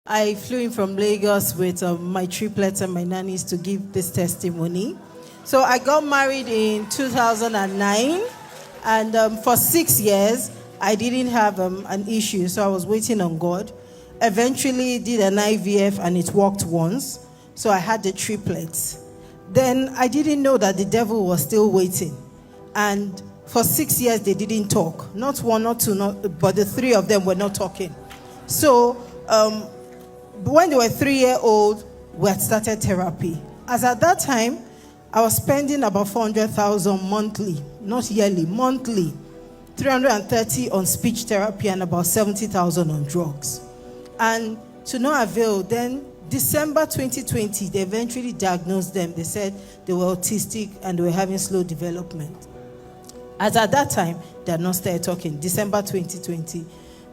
I flew in from Lagos with my triplets and my nannies to give this testimony. So I got married in 2009, and for 6 years, I didn't have an issue, so I was waiting on God. Eventually, did an IVF, and it worked once, so I had the triplets. Then I didn't know that the devil was still waiting, and for 6 years, they didn't talk. Not one, not two, but the three of them were not talking. So, when they were 3-year-old, we had started therapy. As at that time, I was spending about 400,000 monthly, not yearly, monthly. 330 on speech therapy and about 70,000 on drugs. And to no avail, then December 2020, they eventually diagnosed them. They said they were autistic and they were having slow development. As at that time, they had not started talking, December 2020.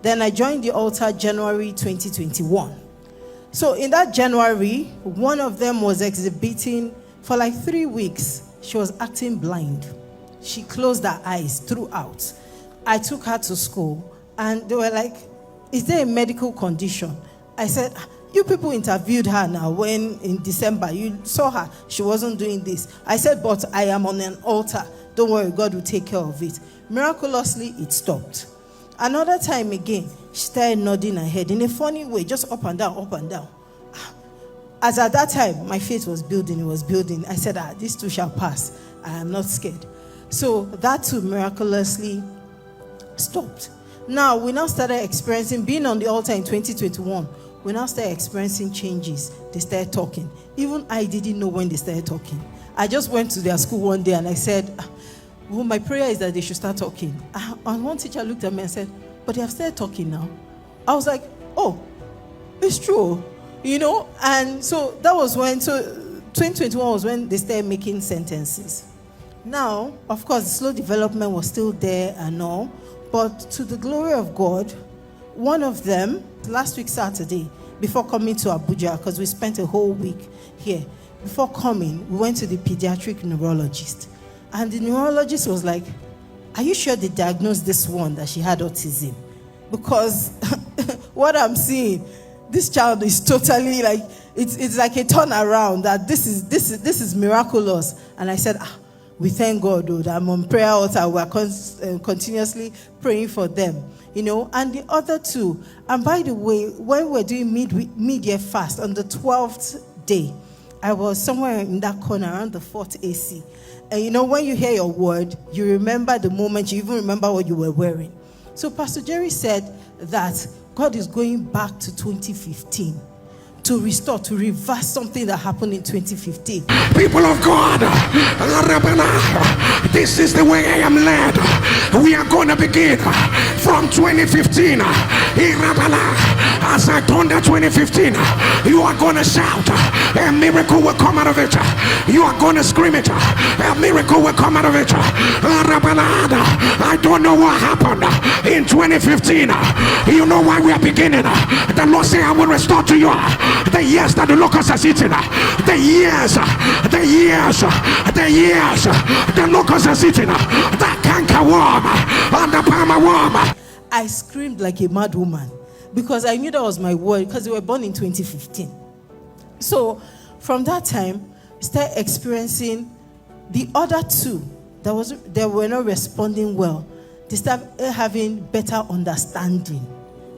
Then I joined the altar January 2021. So in that January, one of them was exhibiting for like 3 weeks. She was acting blind. She closed her eyes throughout. I took her to school and they were like, is there a medical condition? I said, you people interviewed her now when in December you saw her. She wasn't doing this. I said, but I am on an altar. Don't worry, God will take care of it. Miraculously, it stopped. Another time again, she started nodding her head in a funny way, just up and down, up and down. As at that time, my faith was building, it was building. I said, this too shall pass. I am not scared. So that too miraculously stopped. Now, we now started experiencing, being on the altar in 2021, we now started experiencing changes. They started talking. Even I didn't know when they started talking. I just went to their school one day and I said, well, my prayer is that they should start talking. And one teacher looked at me and said, but they have started talking now. I was like, oh, it's true, And so that was when, 2021 was when they started making sentences. Now, of course, the slow development was still there and all, but to the glory of God, one of them, last week Saturday, before coming to Abuja, because we spent a whole week here, before coming, we went to the pediatric neurologist. And the neurologist was like, are you sure they diagnosed this one that she had autism? Because what I'm seeing, this child is totally like, it's like a turnaround, that this is miraculous. And I said, we thank God, though, that I'm on prayer altar. We're continuously praying for them, And the other two, and by the way, when we're doing mid-year fast on the 12th day, I was somewhere in that corner around the 4th AC. And when you hear your word, you remember the moment, you even remember what you were wearing. So Pastor Jerry said that God is going back to 2015 to restore, to reverse something that happened in 2015. People of God, this is the way I am led. We are going to begin from 2015. As I turn to 2015, you are going to shout, a miracle will come out of it. You are going to scream it, a miracle will come out of it. I don't know what happened in 2015. You know why we are beginning. The Lord said, I will restore to you the years that the locust has eaten, the years the locust has eaten, the canker worm and the palmer worm. I screamed like a mad woman because I knew that was my word, because they were born in 2015. So from that time, I started experiencing the other two that were not responding well. They started having better understanding.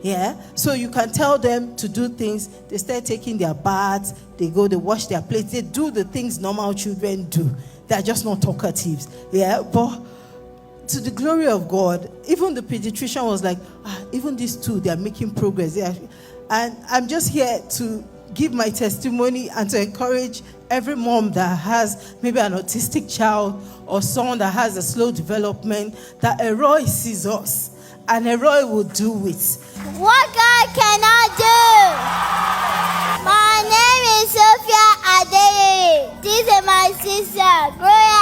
Yeah, so you can tell them to do things. They start taking their baths. They wash their plates. They do the things normal children do. They're just not talkatives. Yeah, but to the glory of God, even the pediatrician was like, even these two, they are making progress. And I'm just here to give my testimony and to encourage every mom that has maybe an autistic child or someone that has a slow development, that Eroi sees us and Eroi will do it. What God cannot do. My name is Sophia Adeyeye. This is my sister, Gloria